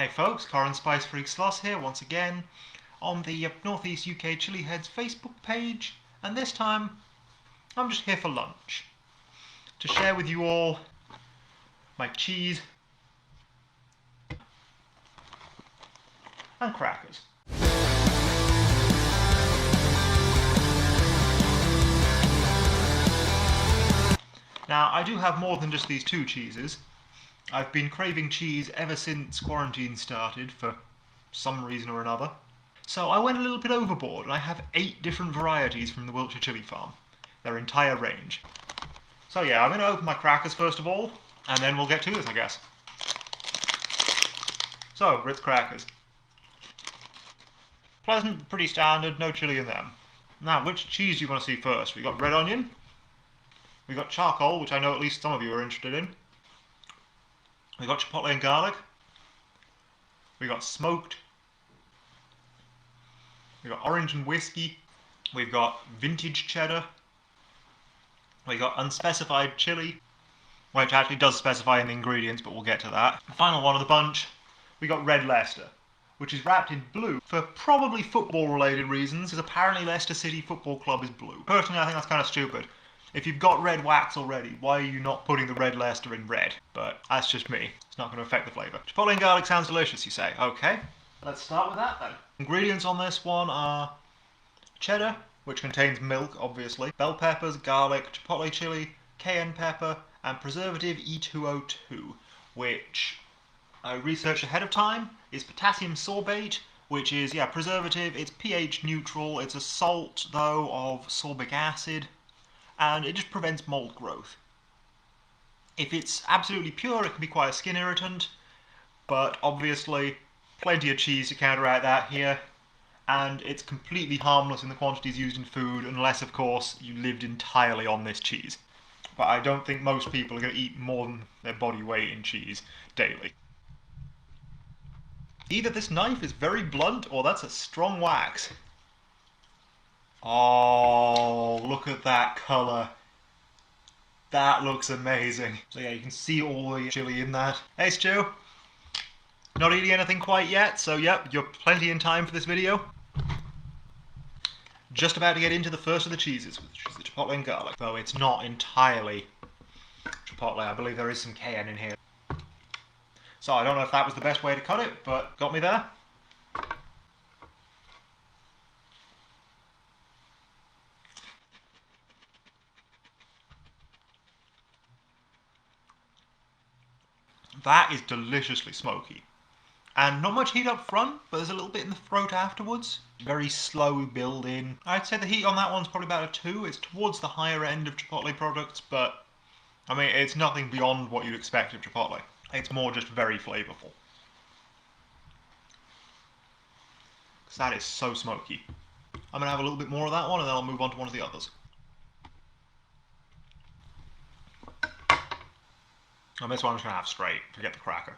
Hey folks, Corin Spicefreak Sloss here once again on the Northeast UK Chili Heads Facebook page, and this time I'm just here for lunch to share with you all my cheese and crackers. Now, I do have more than just these two cheeses. I've been craving cheese ever since quarantine started for some reason or another. So I went a little bit overboard and I have 8 different varieties from the Wiltshire Chilli Farm. Their entire range. So yeah, I'm going to open my crackers first of all, and then we'll get to this, I guess. So, Ritz crackers. Pleasant, pretty standard, no chili in them. Now, which cheese do you want to see first? We got red onion. We got charcoal, which I know at least some of you are interested in. We got chipotle and garlic. We got smoked. We got orange and whiskey. We've got vintage cheddar. We got unspecified chili, which actually does specify in the ingredients, but we'll get to that. The final one of the bunch, we got red Leicester, which is wrapped in blue for probably football-related reasons, because apparently Leicester City Football Club is blue. Personally, I think that's kind of stupid. If you've got red wax already, why are you not putting the red Leicester in red? But that's just me. It's not going to affect the flavour. Chipotle and garlic sounds delicious, you say. Okay, let's start with that then. Ingredients on this one are cheddar, which contains milk, obviously, bell peppers, garlic, chipotle chili, cayenne pepper, and preservative E202, which I researched ahead of time, is potassium sorbate, which is, preservative. It's pH neutral. It's a salt, though, of sorbic acid, and it just prevents mold growth. If it's absolutely pure, it can be quite a skin irritant, but obviously plenty of cheese to counteract that here, and it's completely harmless in the quantities used in food, unless of course you lived entirely on this cheese. But I don't think most people are going to eat more than their body weight in cheese daily. Either this knife is very blunt, or that's a strong wax. Oh, look at that colour. That looks amazing. So yeah, you can see all the chili in that. Hey Stu, not eating anything quite yet, so yep, you're plenty in time for this video. Just about to get into the first of the cheeses, which is the chipotle and garlic. Though it's not entirely chipotle, I believe there is some cayenne in here. So I don't know if that was the best way to cut it, but got me there. That is deliciously smoky. And not much heat up front, but there's a little bit in the throat afterwards. Very slow build in. I'd say the heat on that one's probably about a 2. It's towards the higher end of Chipotle products, but I mean, it's nothing beyond what you'd expect of Chipotle. It's more just very flavorful. Because that is so smoky. I'm going to have a little bit more of that one, and then I'll move on to one of the others. And this one I'm just going to have straight, forget the cracker.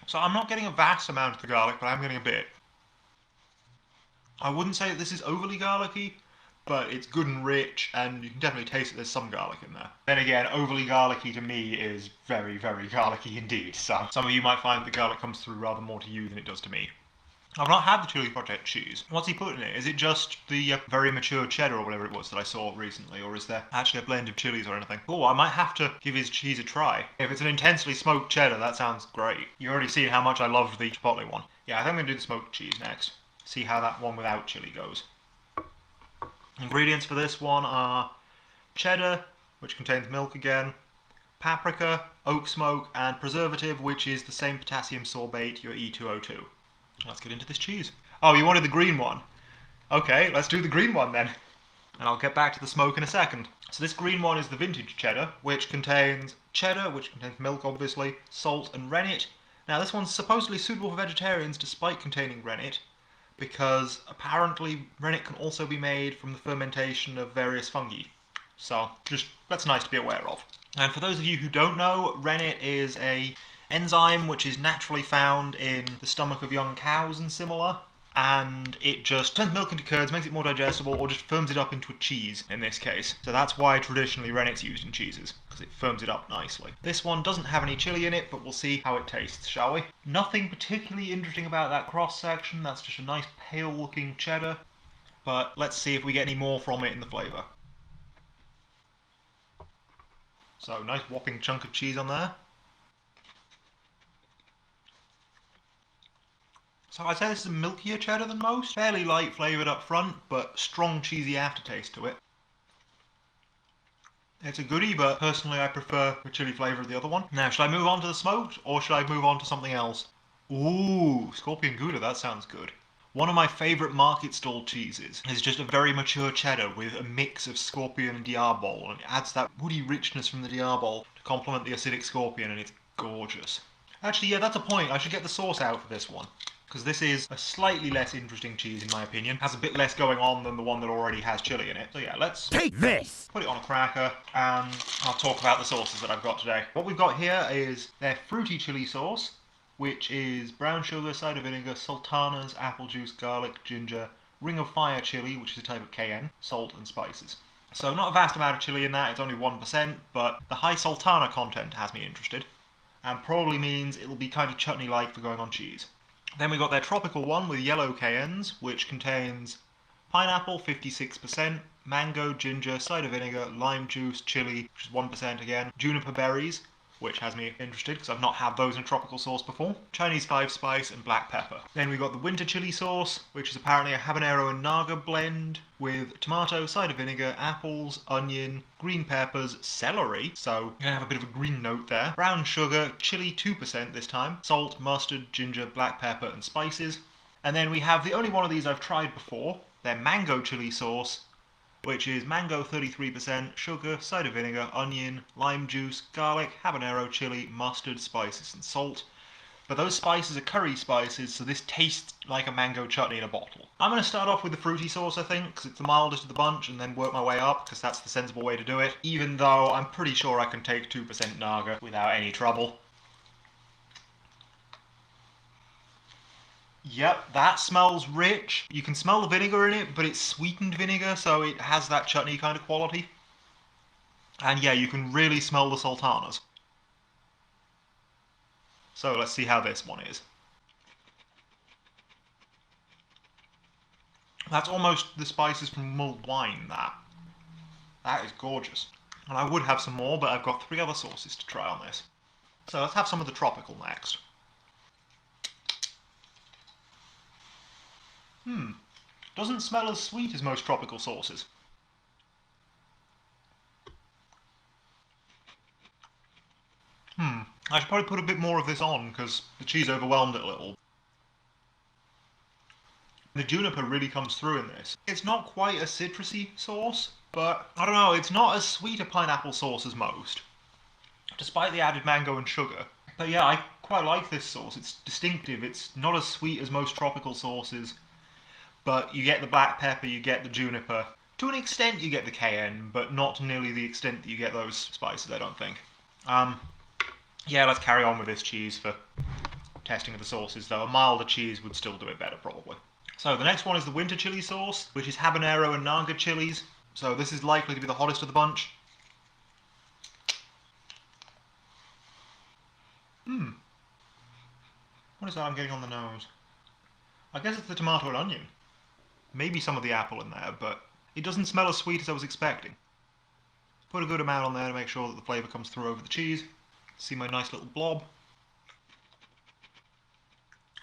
So I'm not getting a vast amount of the garlic, but I'm getting a bit. I wouldn't say that this is overly garlicky, but it's good and rich, and you can definitely taste that there's some garlic in there. Then again, overly garlicky to me is very, very garlicky indeed, so some of you might find that the garlic comes through rather more to you than it does to me. I've not had the Chili Project cheese. What's he put in it? Is it just the very mature cheddar or whatever it was that I saw recently, or is there actually a blend of chilies or anything? Oh, I might have to give his cheese a try. If it's an intensely smoked cheddar, that sounds great. You've already seen how much I loved the chipotle one. Yeah, I think I'm going to do the smoked cheese next. See how that one without chili goes. Ingredients for this one are cheddar, which contains milk again, paprika, oak smoke, and preservative, which is the same potassium sorbate, your E202. Let's get into this cheese. Oh, you wanted the green one? Okay, let's do the green one then. And I'll get back to the smoke in a second. So this green one is the vintage cheddar, which contains milk obviously, salt and rennet. Now this one's supposedly suitable for vegetarians despite containing rennet, because apparently rennet can also be made from the fermentation of various fungi. So that's nice to be aware of. And for those of you who don't know, rennet is an enzyme which is naturally found in the stomach of young cows and similar, and it just turns milk into curds, makes it more digestible, or just firms it up into a cheese in this case. So that's why traditionally rennet's used in cheeses, because it firms it up nicely. This one doesn't have any chili in it, but we'll see how it tastes, shall we? Nothing particularly interesting about that cross section, that's just a nice pale looking cheddar, but let's see if we get any more from it in the flavour. So, nice whopping chunk of cheese on there. So I'd say this is a milkier cheddar than most. Fairly light flavoured up front, but strong cheesy aftertaste to it. It's a goodie, but personally I prefer the chili flavour of the other one. Now, should I move on to the smoked, or should I move on to something else? Ooh, Scorpion Gouda, that sounds good. One of my favourite market stall cheeses is just a very mature cheddar with a mix of Scorpion and Diarbol, and it adds that woody richness from the Diarbol to complement the acidic Scorpion, and it's gorgeous. Actually, yeah, that's a point. I should get the sauce out for this one, because this is a slightly less interesting cheese in my opinion. Has a bit less going on than the one that already has chili in it. So yeah, let's take this, put it on a cracker, and I'll talk about the sauces that I've got today. What we've got here is their fruity chili sauce, which is brown sugar, cider vinegar, sultanas, apple juice, garlic, ginger, ring of fire chili, which is a type of cayenne, salt and spices. So not a vast amount of chili in that, it's only 1%, but the high sultana content has me interested, and probably means it'll be kind of chutney-like for going on cheese. Then we got their tropical one with yellow cayennes, which contains pineapple, 56%, mango, ginger, cider vinegar, lime juice, chili, which is 1% again, juniper berries, which has me interested because I've not had those in tropical sauce before, Chinese 5-spice, and black pepper. Then we got the winter chili sauce, which is apparently a habanero and naga blend with tomato, cider vinegar, apples, onion, green peppers, celery, so you're gonna have a bit of a green note there, brown sugar, chili 2% this time, salt, mustard, ginger, black pepper, and spices. And then we have the only one of these I've tried before, their mango chili sauce, which is mango 33%, sugar, cider vinegar, onion, lime juice, garlic, habanero, chili, mustard, spices, and salt. But those spices are curry spices, so this tastes like a mango chutney in a bottle. I'm going to start off with the fruity sauce, I think, because it's the mildest of the bunch, and then work my way up, because that's the sensible way to do it, even though I'm pretty sure I can take 2% naga without any trouble. Yep, that smells rich. You can smell the vinegar in it, but it's sweetened vinegar, so it has that chutney kind of quality. And yeah, you can really smell the sultanas. So let's see how this one is. That's almost the spices from mulled wine, that. That is gorgeous. And I would have some more, but I've got 3 other sauces to try on this. So let's have some of the tropical next. Doesn't smell as sweet as most tropical sauces. I should probably put a bit more of this on, because the cheese overwhelmed it a little. The juniper really comes through in this. It's not quite a citrusy sauce, but I don't know, it's not as sweet a pineapple sauce as most, despite the added mango and sugar. But yeah, I quite like this sauce. It's distinctive. It's not as sweet as most tropical sauces, but you get the black pepper, you get the juniper. To an extent you get the cayenne, but not to nearly the extent that you get those spices, I don't think. Yeah, let's carry on with this cheese for testing of the sauces, though. A milder cheese would still do it better, probably. So the next one is the winter chili sauce, which is habanero and naga chilies. So this is likely to be the hottest of the bunch. What is that I'm getting on the nose? I guess it's the tomato and onion. Maybe some of the apple in there, but it doesn't smell as sweet as I was expecting. Put a good amount on there to make sure that the flavour comes through over the cheese. See my nice little blob.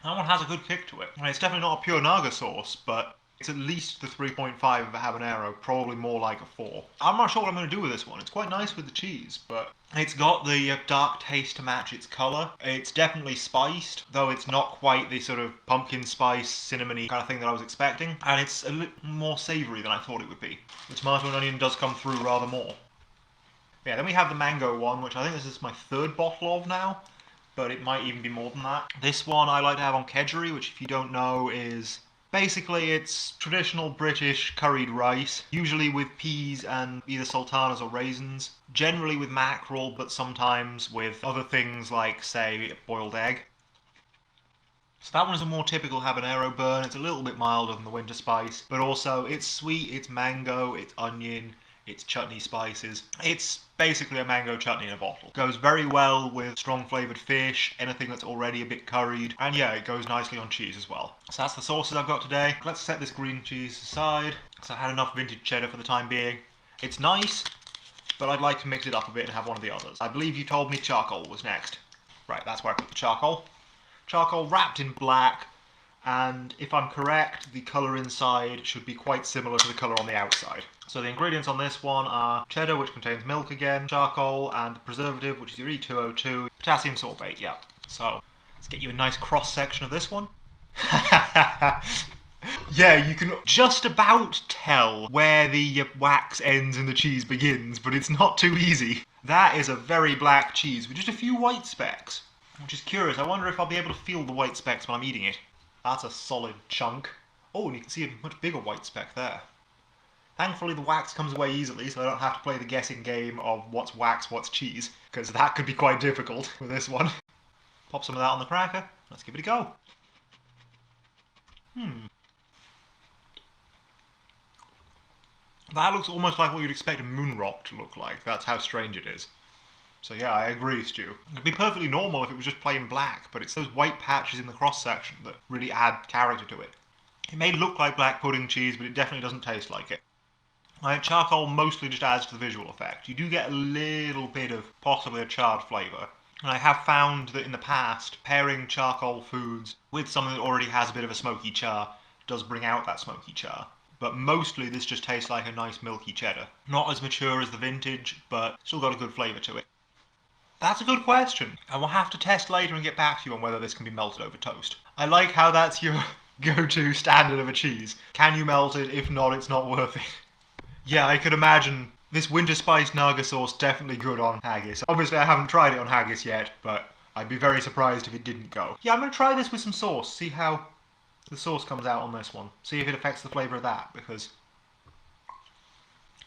That one has a good kick to it. I mean, it's definitely not a pure naga sauce, but it's at least the 3.5 of a habanero, probably more like a 4. I'm not sure what I'm going to do with this one. It's quite nice with the cheese, but it's got the dark taste to match its colour. It's definitely spiced, though it's not quite the sort of pumpkin spice, cinnamony kind of thing that I was expecting. And it's a little more savoury than I thought it would be. The tomato and onion does come through rather more. Yeah, then we have the mango one, which I think this is my 3rd bottle of now, but it might even be more than that. This one I like to have on kedgeree, which if you don't know is basically it's traditional British curried rice, usually with peas and either sultanas or raisins, generally with mackerel, but sometimes with other things like, say, boiled egg. So that one is a more typical habanero burn. It's a little bit milder than the winter spice, but also it's sweet, it's mango, it's onion, it's chutney spices. It's basically a mango chutney in a bottle. Goes very well with strong flavoured fish, anything that's already a bit curried, and yeah, it goes nicely on cheese as well. So that's the sauces I've got today. Let's set this green cheese aside, because I had enough vintage cheddar for the time being. It's nice, but I'd like to mix it up a bit and have one of the others. I believe you told me charcoal was next. Right, that's where I put the charcoal. Charcoal wrapped in black, and if I'm correct, the colour inside should be quite similar to the colour on the outside. So the ingredients on this one are cheddar, which contains milk again, charcoal, and the preservative, which is your E202, potassium sorbate, yeah. So let's get you a nice cross section of this one. Yeah, you can just about tell where the wax ends and the cheese begins, but it's not too easy. That is a very black cheese with just a few white specks. Which is curious. I wonder if I'll be able to feel the white specks when I'm eating it. That's a solid chunk. Oh, and you can see a much bigger white speck there. Thankfully the wax comes away easily, so I don't have to play the guessing game of what's wax, what's cheese, because that could be quite difficult with this one. Pop some of that on the cracker. Let's give it a go. That looks almost like what you'd expect a moon rock to look like. That's how strange it is. So yeah, I agree, Stu. It'd be perfectly normal if it was just plain black, but it's those white patches in the cross-section that really add character to it. It may look like black pudding cheese, but it definitely doesn't taste like it. Charcoal mostly just adds to the visual effect. You do get a little bit of possibly a charred flavour. And I have found that in the past, pairing charcoal foods with something that already has a bit of a smoky char does bring out that smoky char. But mostly this just tastes like a nice milky cheddar. Not as mature as the vintage, but still got a good flavour to it. That's a good question. I will have to test later and get back to you on whether this can be melted over toast. I like how that's your go-to standard of a cheese. Can you melt it? If not, it's not worth it. Yeah, I could imagine this winter spice naga sauce definitely good on haggis. Obviously I haven't tried it on haggis yet, but I'd be very surprised if it didn't go. Yeah, I'm going to try this with some sauce, see how the sauce comes out on this one. See if it affects the flavour of that, because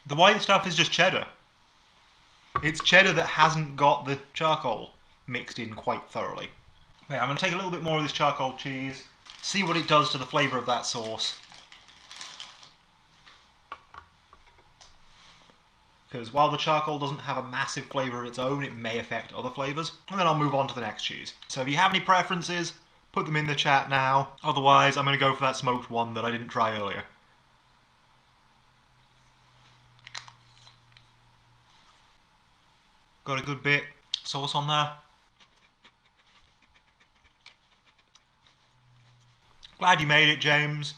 the white stuff is just cheddar. It's cheddar that hasn't got the charcoal mixed in quite thoroughly. Okay, I'm going to take a little bit more of this charcoal cheese, see what it does to the flavour of that sauce. Because while the charcoal doesn't have a massive flavour of its own, it may affect other flavours. And then I'll move on to the next cheese. So if you have any preferences, put them in the chat now. Otherwise, I'm going to go for that smoked one that I didn't try earlier. Got a good bit of sauce on there. Glad you made it, James.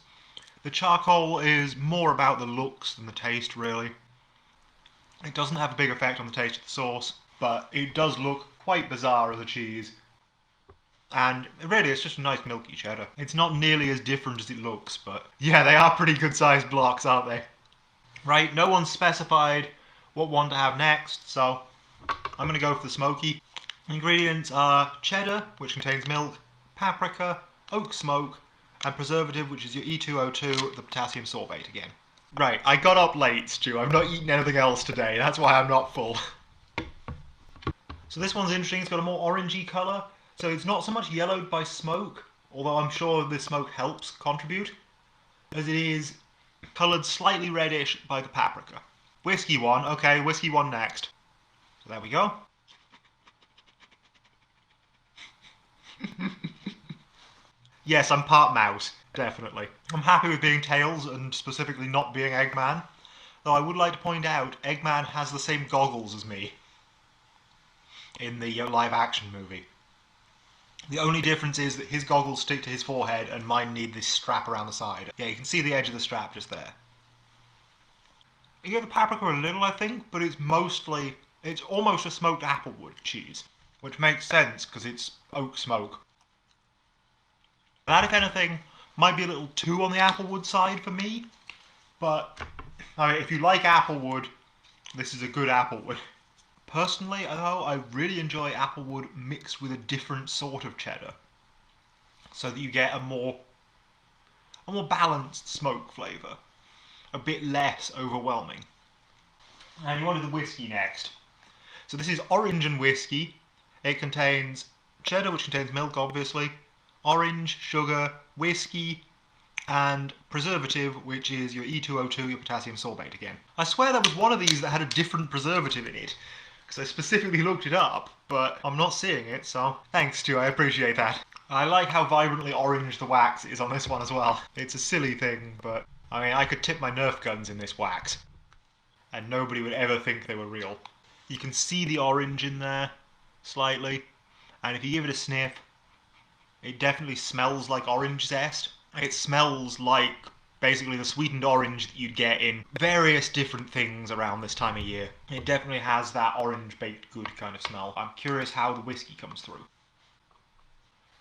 The charcoal is more about the looks than the taste, really. It doesn't have a big effect on the taste of the sauce, but it does look quite bizarre as a cheese. And really, it's just a nice milky cheddar. It's not nearly as different as it looks, but yeah, they are pretty good sized blocks, aren't they? Right, no one's specified what one to have next, so I'm going to go for the smoky. Ingredients are cheddar, which contains milk, paprika, oak smoke, and preservative, which is your E202, the potassium sorbate again. Right, I got up late, Stu. I've not eaten anything else today. That's why I'm not full. So this one's interesting. It's got a more orangey colour. So it's not so much yellowed by smoke, although I'm sure the smoke helps contribute, as it is coloured slightly reddish by the paprika. Whiskey one. Okay, whiskey one next. So there we go. Yes, I'm part mouse. Definitely. I'm happy with being Tails and specifically not being Eggman. Though I would like to point out, Eggman has the same goggles as me in the live action movie. The only difference is that his goggles stick to his forehead and mine need this strap around the side. Yeah, you can see the edge of the strap just there. You get the paprika a little, I think, but it's almost a smoked applewood cheese, which makes sense because it's oak smoke. That, if anything, might be a little too on the applewood side for me, but I mean, if you like applewood, this is a good applewood. Personally, though, I really enjoy applewood mixed with a different sort of cheddar, so that you get a more balanced smoke flavour, a bit less overwhelming. And you wanted the whiskey next. So this is orange and whiskey. It contains cheddar, which contains milk, obviously, orange, sugar, whiskey, and preservative, which is your E2O2, your potassium sorbate again. I swear there was one of these that had a different preservative in it, because I specifically looked it up, but I'm not seeing it, so thanks, Stu, I appreciate that. I like how vibrantly orange the wax is on this one as well. It's a silly thing, but I mean, I could tip my Nerf guns in this wax, and nobody would ever think they were real. You can see the orange in there, slightly, and if you give it a sniff, it definitely smells like orange zest. It smells like basically the sweetened orange that you'd get in various different things around this time of year. It definitely has that orange baked good kind of smell. I'm curious how the whiskey comes through.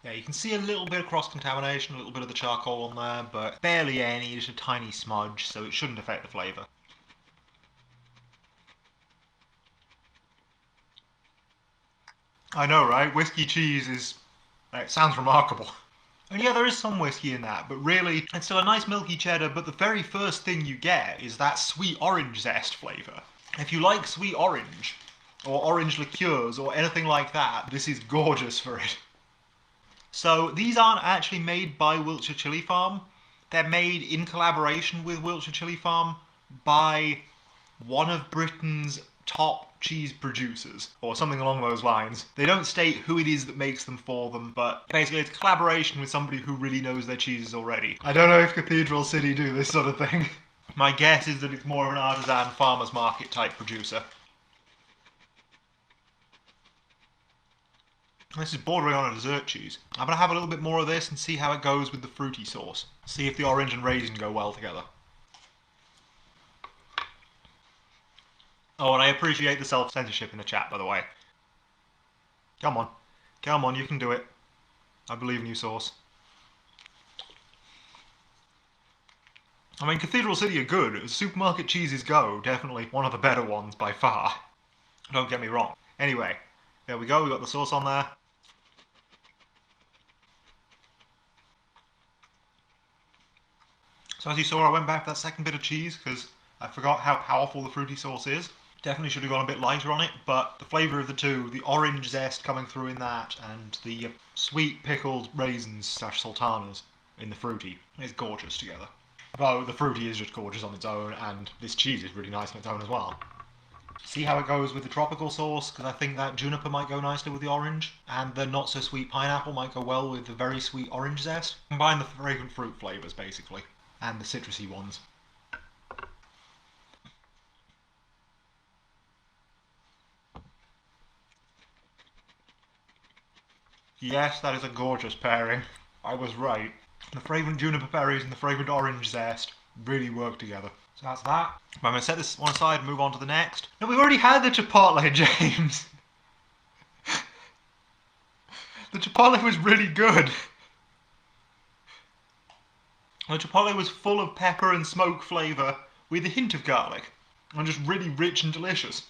Yeah, you can see a little bit of cross-contamination, a little bit of the charcoal on there, but barely any, just a tiny smudge, so it shouldn't affect the flavour. I know, right? Whiskey cheese is... it sounds remarkable. And yeah, there is some whiskey in that, but really, it's still a nice milky cheddar, but the very first thing you get is that sweet orange zest flavour. If you like sweet orange, or orange liqueurs, or anything like that, this is gorgeous for it. So, these aren't actually made by Wiltshire Chilli Farm. They're made in collaboration with Wiltshire Chilli Farm by one of Britain's top cheese producers, or something along those lines. They don't state who it is that makes them for them, but basically it's a collaboration with somebody who really knows their cheeses already. I don't know if Cathedral City do this sort of thing. My guess is that it's more of an artisan farmer's market type producer. This is bordering on a dessert cheese. I'm going to have a little bit more of this and see how it goes with the fruity sauce. See if the orange and raisin go well together. Oh, and I appreciate the self-censorship in the chat, by the way. Come on. Come on, you can do it. I believe in you, Sauce. I mean, Cathedral City are good. As supermarket cheeses go, definitely one of the better ones by far. Don't get me wrong. Anyway, there we go. We got the sauce on there. So as you saw, I went back for that second bit of cheese because I forgot how powerful the fruity sauce is. Definitely should have gone a bit lighter on it, but the flavour of the two, the orange zest coming through in that, and the sweet pickled raisins / sultanas in the fruity is gorgeous together. Though the fruity is just gorgeous on its own, and this cheese is really nice on its own as well. See how it goes with the tropical sauce, because I think that juniper might go nicely with the orange, and the not so sweet pineapple might go well with the very sweet orange zest. Combine the fragrant fruit flavours, basically, and the citrusy ones. Yes, that is a gorgeous pairing. I was right. The fragrant juniper berries and the fragrant orange zest really work together. So that's that. I'm going to set this one aside and move on to the next. No, we've already had the chipotle, James. The chipotle was really good. The chipotle was full of pepper and smoke flavour with a hint of garlic. And just really rich and delicious.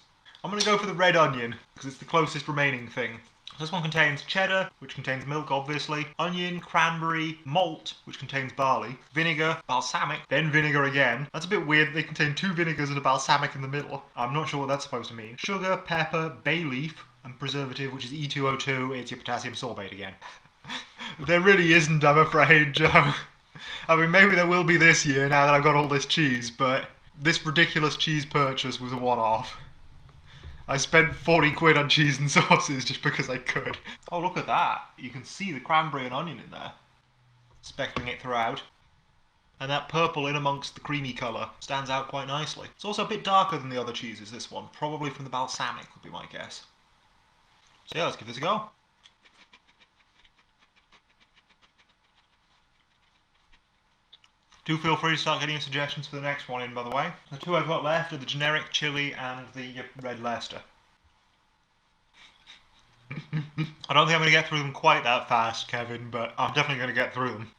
I'm going to go for the red onion, because it's the closest remaining thing. This one contains cheddar, which contains milk obviously, onion, cranberry, malt, which contains barley, vinegar, balsamic, then vinegar again. That's a bit weird, they contain two vinegars and a balsamic in the middle. I'm not sure what that's supposed to mean. Sugar, pepper, bay leaf, and preservative, which is E2O2, it's your potassium sorbate again. There really isn't, I'm afraid, Joe. I mean, maybe there will be this year now that I've got all this cheese, but this ridiculous cheese purchase was a one-off. I spent 40 quid on cheese and sauces just because I could. Oh, look at that. You can see the cranberry and onion in there. Speckling it throughout. And that purple in amongst the creamy colour stands out quite nicely. It's also a bit darker than the other cheeses, this one. Probably from the balsamic would be my guess. So yeah, let's give this a go. Do feel free to start getting your suggestions for the next one in, by the way. The two I've got left are the generic chili and the red Leicester. I don't think I'm going to get through them quite that fast, Kevin, but I'm definitely going to get through them.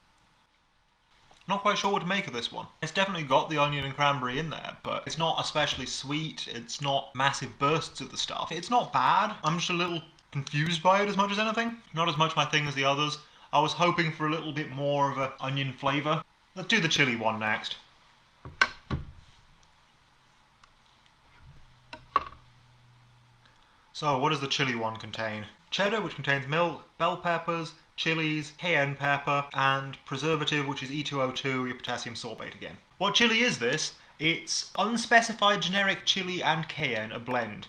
Not quite sure what to make of this one. It's definitely got the onion and cranberry in there, but it's not especially sweet. It's not massive bursts of the stuff. It's not bad. I'm just a little confused by it as much as anything. Not as much my thing as the others. I was hoping for a little bit more of an onion flavour. Let's do the chili one next. So, what does the chili one contain? Cheddar, which contains milk, bell peppers, chilies, cayenne pepper, and preservative, which is E2O2, your potassium sorbate again. What chili is this? It's unspecified generic chili and cayenne, a blend.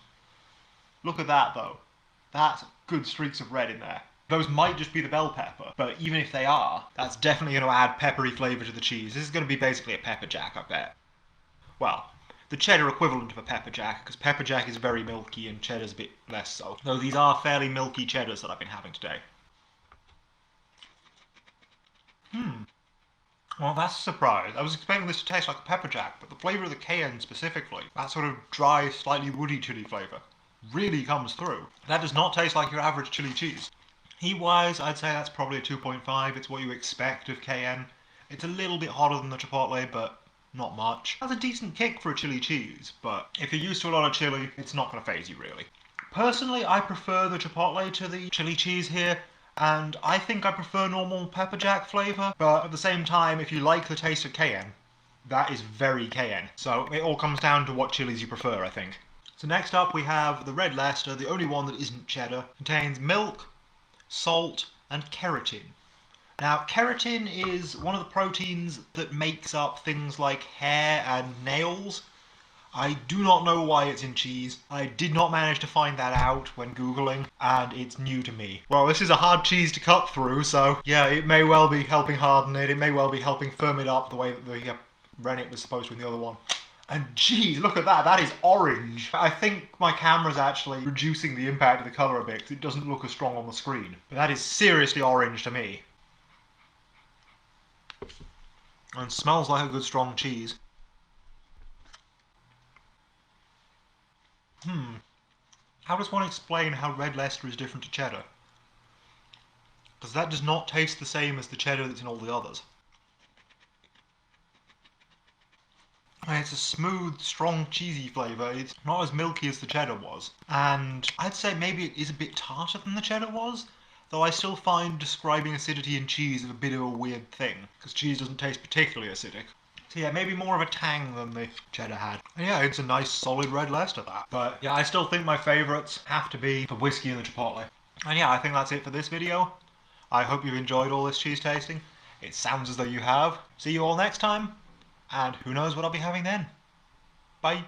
Look at that though. That's good streaks of red in there. Those might just be the bell pepper, but even if they are, that's definitely going to add peppery flavour to the cheese. This is going to be basically a pepper jack, I bet. Well, the cheddar equivalent of a pepper jack, because pepper jack is very milky and cheddar's a bit less so. Though these are fairly milky cheddars that I've been having today. Well, that's a surprise. I was expecting this to taste like a pepper jack, but the flavour of the cayenne specifically, that sort of dry, slightly woody chili flavour, really comes through. That does not taste like your average chili cheese. Heat-wise, I'd say that's probably a 2.5. It's what you expect of cayenne. It's a little bit hotter than the chipotle, but not much. Has a decent kick for a chili cheese, but if you're used to a lot of chili, it's not going to faze you really. Personally, I prefer the chipotle to the chili cheese here, and I think I prefer normal pepper jack flavour, but at the same time, if you like the taste of cayenne, that is very cayenne. So it all comes down to what chilies you prefer, I think. So next up we have the red Leicester, the only one that isn't cheddar. Contains milk, salt, and keratin. Now, keratin is one of the proteins that makes up things like hair and nails. I do not know why it's in cheese. I did not manage to find that out when Googling, and it's new to me. Well, this is a hard cheese to cut through, so yeah, it may well be helping harden it. It may well be helping firm it up the way that the rennet was supposed to in the other one. And geez, look at that, that is orange. I think my camera's actually reducing the impact of the colour a bit because it doesn't look as strong on the screen. But that is seriously orange to me. And smells like a good strong cheese. How does one explain how red Leicester is different to cheddar? Because that does not taste the same as the cheddar that's in all the others. It's a smooth, strong, cheesy flavour. It's not as milky as the cheddar was. And I'd say maybe it is a bit tartar than the cheddar was, though I still find describing acidity in cheese a bit of a weird thing, because cheese doesn't taste particularly acidic. So yeah, maybe more of a tang than the cheddar had. And yeah, it's a nice solid red Leicester, that. But yeah, I still think my favourites have to be the whiskey and the chipotle. And yeah, I think that's it for this video. I hope you've enjoyed all this cheese tasting. It sounds as though you have. See you all next time. And who knows what I'll be having then. Bye.